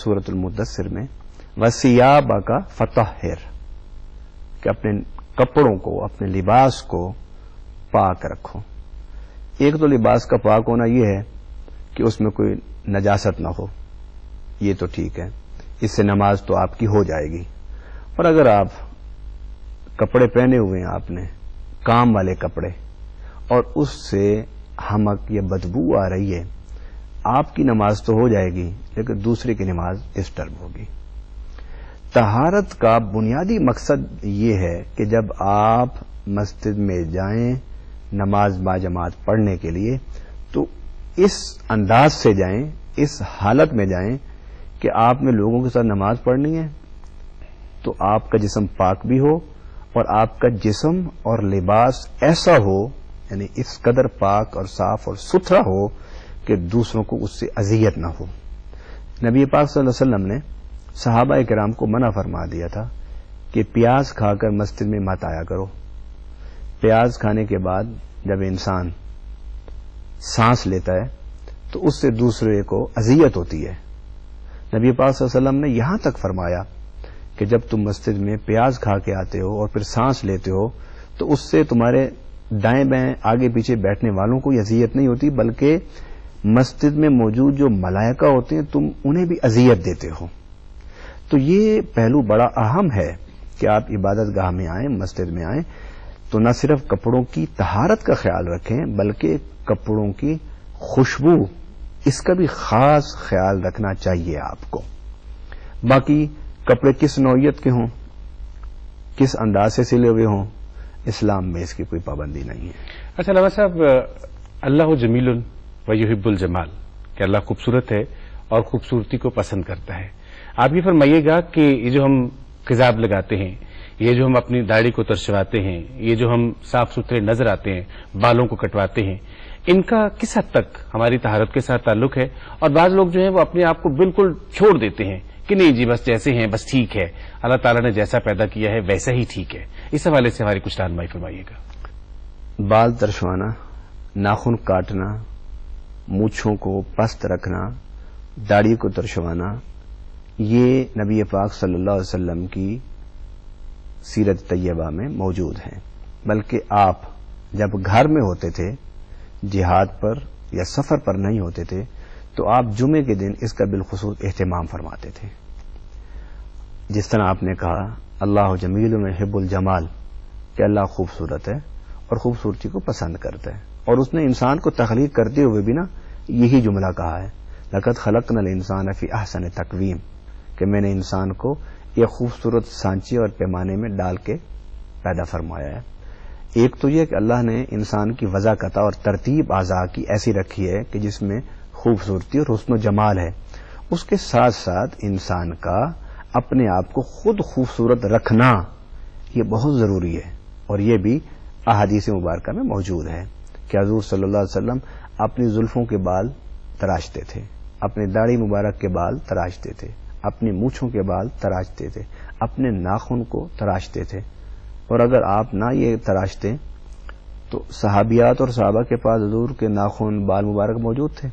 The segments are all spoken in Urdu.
سورۃ المدثر میں وَثِيَابَكَ فَطَهِّرْ، کہ اپنے کپڑوں کو، اپنے لباس کو پاک رکھو. ایک تو لباس کا پاک ہونا یہ ہے کہ اس میں کوئی نجاست نہ ہو، یہ تو ٹھیک ہے، اس سے نماز تو آپ کی ہو جائے گی. اور اگر آپ کپڑے پہنے ہوئے ہیں، آپ نے کام والے کپڑے، اور اس سے حمک یا بدبو آ رہی ہے، آپ کی نماز تو ہو جائے گی لیکن دوسرے کی نماز ڈسٹرب ہوگی. طہارت کا بنیادی مقصد یہ ہے کہ جب آپ مسجد میں جائیں نماز با جماعت پڑھنے کے لیے تو اس انداز سے جائیں، اس حالت میں جائیں کہ آپ نے لوگوں کے ساتھ نماز پڑھنی ہے تو آپ کا جسم پاک بھی ہو اور آپ کا جسم اور لباس ایسا ہو، یعنی اس قدر پاک اور صاف اور ستھرا ہو کہ دوسروں کو اس سے اذیت نہ ہو. نبی پاک صلی اللہ علیہ وسلم نے صحابہ کرام کو منع فرما دیا تھا کہ پیاز کھا کر مسجد میں مت آیا کرو. پیاز کھانے کے بعد جب انسان سانس لیتا ہے تو اس سے دوسرے کو اذیت ہوتی ہے. نبی پاک صلی اللہ علیہ وسلم نے یہاں تک فرمایا کہ جب تم مسجد میں پیاز کھا کے آتے ہو اور پھر سانس لیتے ہو تو اس سے تمہارے دائیں بائیں آگے پیچھے بیٹھنے والوں کو اذیت نہیں ہوتی، بلکہ مسجد میں موجود جو ملائکہ ہوتے ہیں تم انہیں بھی اذیت دیتے ہو. تو یہ پہلو بڑا اہم ہے کہ آپ عبادت گاہ میں آئیں، مسجد میں آئیں تو نہ صرف کپڑوں کی طہارت کا خیال رکھیں بلکہ کپڑوں کی خوشبو، اس کا بھی خاص خیال رکھنا چاہیے آپ کو. باقی کپڑے کس نوعیت کے ہوں، کس انداز سے سلے ہوئے ہوں، اسلام میں اس کی کوئی پابندی نہیں ہے. اچھا علامہ صاحب، اللہ جمیل و یحب الجمال، کہ اللہ خوبصورت ہے اور خوبصورتی کو پسند کرتا ہے. آپ یہ فرمائیے گا کہ یہ جو ہم خضاب لگاتے ہیں، یہ جو ہم اپنی داڑھی کو ترشواتے ہیں، یہ جو ہم صاف ستھرے نظر آتے ہیں، بالوں کو کٹواتے ہیں، ان کا کس حد تک ہماری طہارت کے ساتھ تعلق ہے؟ اور بعض لوگ جو ہیں وہ اپنے آپ کو بالکل چھوڑ دیتے ہیں کہ نہیں جی بس جیسے ہیں بس ٹھیک ہے، اللہ تعالیٰ نے جیسا پیدا کیا ہے ویسا ہی ٹھیک ہے. اس حوالے سے ہماری کچھ رہنمائی فرمائیے گا. بال ترشوانا، ناخن کاٹنا، مونچھوں کو پست رکھنا، داڑھی کو ترشوانا، یہ نبی پاک صلی اللہ علیہ وسلم کی سیرت طیبہ میں موجود ہیں. بلکہ آپ جب گھر میں ہوتے تھے، جہاد پر یا سفر پر نہیں ہوتے تھے، تو آپ جمعے کے دن اس کا بالخصوص اہتمام فرماتے تھے. جس طرح آپ نے کہا اللہ جمیل و یحب الجمال، کہ اللہ خوبصورت ہے اور خوبصورتی کو پسند کرتا ہے. اور اس نے انسان کو تخلیق کرتے ہوئے بھی نا یہی جملہ کہا ہے، لقد خلقنا الانسان فی احسن تقویم، کہ میں نے انسان کو یہ خوبصورت سانچے اور پیمانے میں ڈال کے پیدا فرمایا ہے. ایک تو یہ کہ اللہ نے انسان کی وضاقت اور ترتیب اعضاء کی ایسی رکھی ہے کہ جس میں خوبصورتی اور حسن و جمال ہے. اس کے ساتھ ساتھ انسان کا اپنے آپ کو خود خوبصورت رکھنا یہ بہت ضروری ہے. اور یہ بھی احادیث مبارکہ میں موجود ہے کہ حضور صلی اللہ علیہ وسلم اپنی زلفوں کے بال تراشتے تھے، اپنی داڑھی مبارک کے بال تراشتے تھے، اپنی مونچھوں کے بال تراشتے تھے، اپنے ناخن کو تراشتے تھے. اور اگر آپ نہ یہ تراشتے تو صحابیات اور صحابہ کے پاس حضور کے ناخن بال مبارک موجود تھے.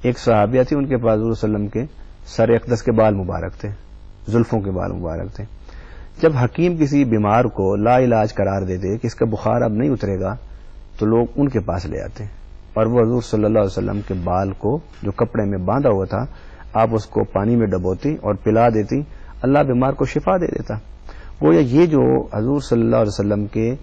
ایک صحابیہ تھی، ان کے پاس حضور صلی اللہ علیہ وسلم کے سر اقدس کے بال مبارک تھے، زلفوں کے بال مبارک تھے. جب حکیم کسی بیمار کو لا علاج قرار دیتے کہ اس کا بخار اب نہیں اترے گا تو لوگ ان کے پاس لے آتے اور وہ حضور صلی اللہ علیہ وسلم کے بال کو جو کپڑے میں باندھا ہوا تھا آپ اس کو پانی میں ڈبوتی اور پلا دیتی، اللہ بیمار کو شفا دے دیتا. گویا یہ جو حضور صلی اللہ علیہ وسلم کے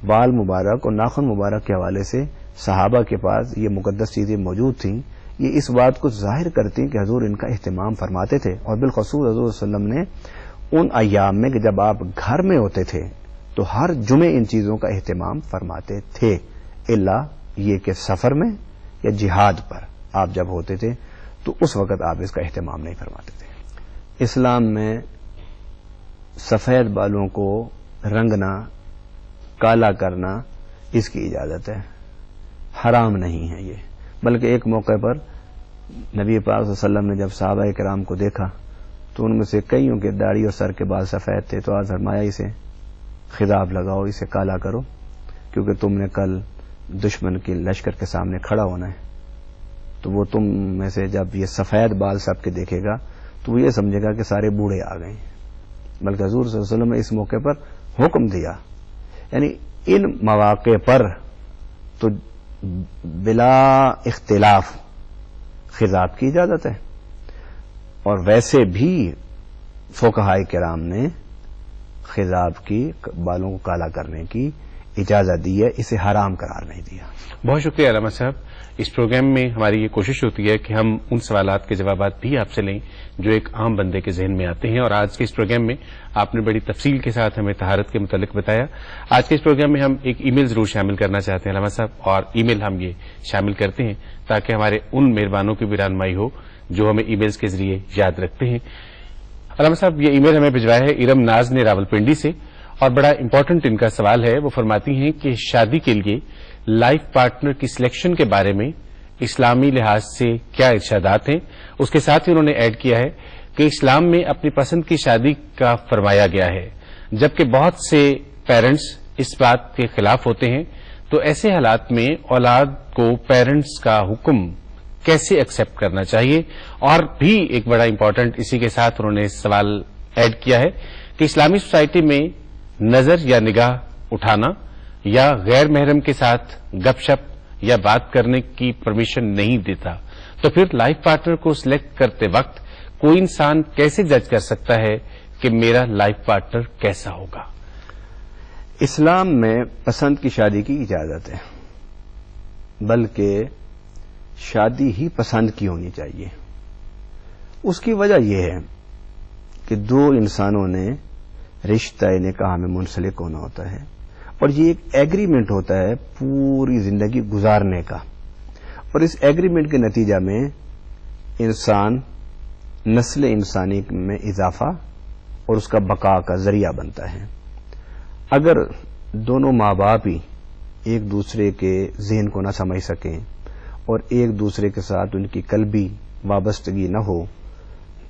بال مبارک اور ناخن مبارک کے حوالے سے صحابہ کے پاس یہ مقدس چیزیں موجود تھیں، یہ اس بات کو ظاہر کرتی کہ حضور ان کا اہتمام فرماتے تھے. اور بالخصوص حضور صلی اللہ علیہ وسلم نے ان ایام میں کہ جب آپ گھر میں ہوتے تھے تو ہر جمعے ان چیزوں کا اہتمام فرماتے تھے، الا یہ کہ سفر میں یا جہاد پر آپ جب ہوتے تھے تو اس وقت آپ اس کا اہتمام نہیں فرماتے تھے. اسلام میں سفید بالوں کو رنگنا، کالا کرنا اس کی اجازت ہے، حرام نہیں ہے یہ. بلکہ ایک موقع پر نبی پاک صلی اللہ علیہ وسلم نے جب صحابہ کرام کو دیکھا تو ان میں سے کئیوں کے داڑھی اور سر کے بال سفید تھے، تو آج فرمایا اسے خضاب لگاؤ، اسے کالا کرو، کیونکہ تم نے کل دشمن کے لشکر کے سامنے کھڑا ہونا ہے. تو وہ تم میں سے جب یہ سفید بال سب کے دیکھے گا تو وہ یہ سمجھے گا کہ سارے بوڑھے آ گئے، بلکہ حضور صلی اللہ علیہ وسلم نے اس موقع پر حکم دیا، یعنی ان مواقع پر تو بلا اختلاف خضاب کی اجازت ہے، اور ویسے بھی فقہائے کرام نے خضاب کی، بالوں کو کالا کرنے کی اجازت دی ہے، اسے حرام قرار نہیں دیا۔ بہت شکریہ علامہ صاحب۔ اس پروگرام میں ہماری یہ کوشش ہوتی ہے کہ ہم ان سوالات کے جوابات بھی آپ سے لیں جو ایک عام بندے کے ذہن میں آتے ہیں، اور آج کے اس پروگرام میں آپ نے بڑی تفصیل کے ساتھ ہمیں طہارت کے متعلق بتایا۔ آج کے اس پروگرام میں ہم ایک ای میل ضرور شامل کرنا چاہتے ہیں علامہ صاحب، اور ای میل ہم یہ شامل کرتے ہیں تاکہ ہمارے ان مہربانوں کی بھی رہنمائی ہو جو ہمیں ای میلز کے ذریعے یاد رکھتے ہیں۔ علامہ صاحب، یہ ای میل ہمیں بھجوایا ہے ارم ناز نے راولپنڈی سے، اور بڑا امپورٹنٹ ان کا سوال ہے۔ وہ فرماتی ہیں کہ شادی کے لیے لائف پارٹنر کی سلیکشن کے بارے میں اسلامی لحاظ سے کیا ارشادات ہیں۔ اس کے ساتھ ہی انہوں نے ایڈ کیا ہے کہ اسلام میں اپنی پسند کی شادی کا فرمایا گیا ہے، جبکہ بہت سے پیرنٹس اس بات کے خلاف ہوتے ہیں، تو ایسے حالات میں اولاد کو پیرنٹس کا حکم کیسے ایکسپٹ کرنا چاہیے؟ اور بھی ایک بڑا امپورٹنٹ اسی کے ساتھ انہوں نے سوال ایڈ کیا ہے کہ اسلامی سوسائٹی میں نظر یا نگاہ اٹھانا یا غیر محرم کے ساتھ گپ شپ یا بات کرنے کی پرمیشن نہیں دیتا، تو پھر لائف پارٹنر کو سلیکٹ کرتے وقت کوئی انسان کیسے جج کر سکتا ہے کہ میرا لائف پارٹنر کیسا ہوگا؟ اسلام میں پسند کی شادی کی اجازت ہے، بلکہ شادی ہی پسند کی ہونی چاہیے۔ اس کی وجہ یہ ہے کہ دو انسانوں نے رشتہ نکاح میں منسلک ہونا ہوتا ہے، اور یہ ایک ایگریمنٹ ہوتا ہے پوری زندگی گزارنے کا، اور اس ایگریمنٹ کے نتیجہ میں انسان نسل انسانی میں اضافہ اور اس کا بقا کا ذریعہ بنتا ہے۔ اگر دونوں ماں باپ ہی ایک دوسرے کے ذہن کو نہ سمجھ سکیں اور ایک دوسرے کے ساتھ ان کی قلبی وابستگی نہ ہو،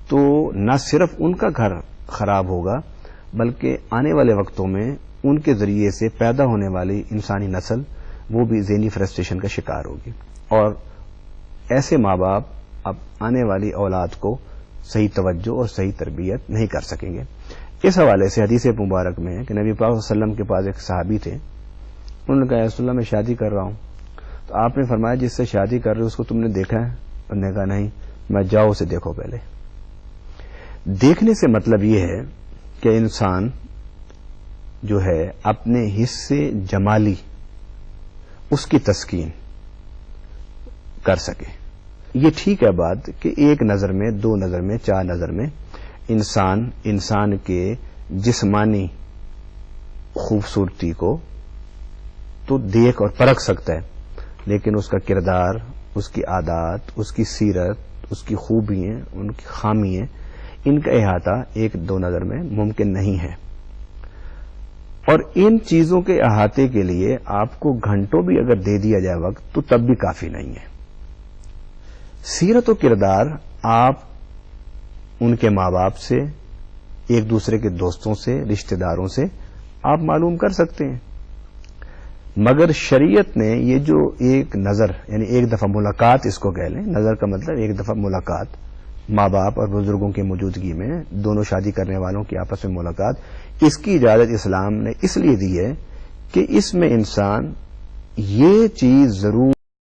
تو نہ صرف ان کا گھر خراب ہوگا بلکہ آنے والے وقتوں میں ان کے ذریعے سے پیدا ہونے والی انسانی نسل وہ بھی ذہنی فرسٹریشن کا شکار ہوگی، اور ایسے ماں باپ اب آنے والی اولاد کو صحیح توجہ اور صحیح تربیت نہیں کر سکیں گے۔ اس حوالے سے حدیث مبارک میں ہے کہ نبی پاک صلی اللہ علیہ وسلم کے پاس ایک صحابی تھے، انہوں نے کہا یا رسول اللہ میں شادی کر رہا ہوں، تو آپ نے فرمایا جس سے شادی کر رہے ہو اس کو تم نے دیکھا ہے؟ انہوں نے کہا نہیں۔ میں جاؤ اسے دیکھو۔ پہلے دیکھنے سے مطلب یہ ہے کہ انسان جو ہے اپنے حصے جمالی اس کی تسکین کر سکے۔ یہ ٹھیک ہے بات کہ ایک نظر میں، دو نظر میں، چار نظر میں انسان کے جسمانی خوبصورتی کو تو دیکھ اور پرکھ سکتا ہے، لیکن اس کا کردار، اس کی عادات، اس کی سیرت، اس کی خوبیاں، ان کی خامیاں، ان کا احاطہ ایک دو نظر میں ممکن نہیں ہے، اور ان چیزوں کے احاطے کے لیے آپ کو گھنٹوں بھی اگر دے دیا جائے وقت تو تب بھی کافی نہیں ہے۔ سیرت و کردار آپ ان کے ماں باپ سے، ایک دوسرے کے دوستوں سے، رشتہ داروں سے آپ معلوم کر سکتے ہیں، مگر شریعت نے یہ جو ایک نظر، یعنی ایک دفعہ ملاقات اس کو کہہ لیں، نظر کا مطلب ایک دفعہ ملاقات، ماں باپ اور بزرگوں کی موجودگی میں دونوں شادی کرنے والوں کی آپس میں ملاقات، اس کی اجازت اسلام نے اس لیے دی ہے کہ اس میں انسان یہ چیز ضرور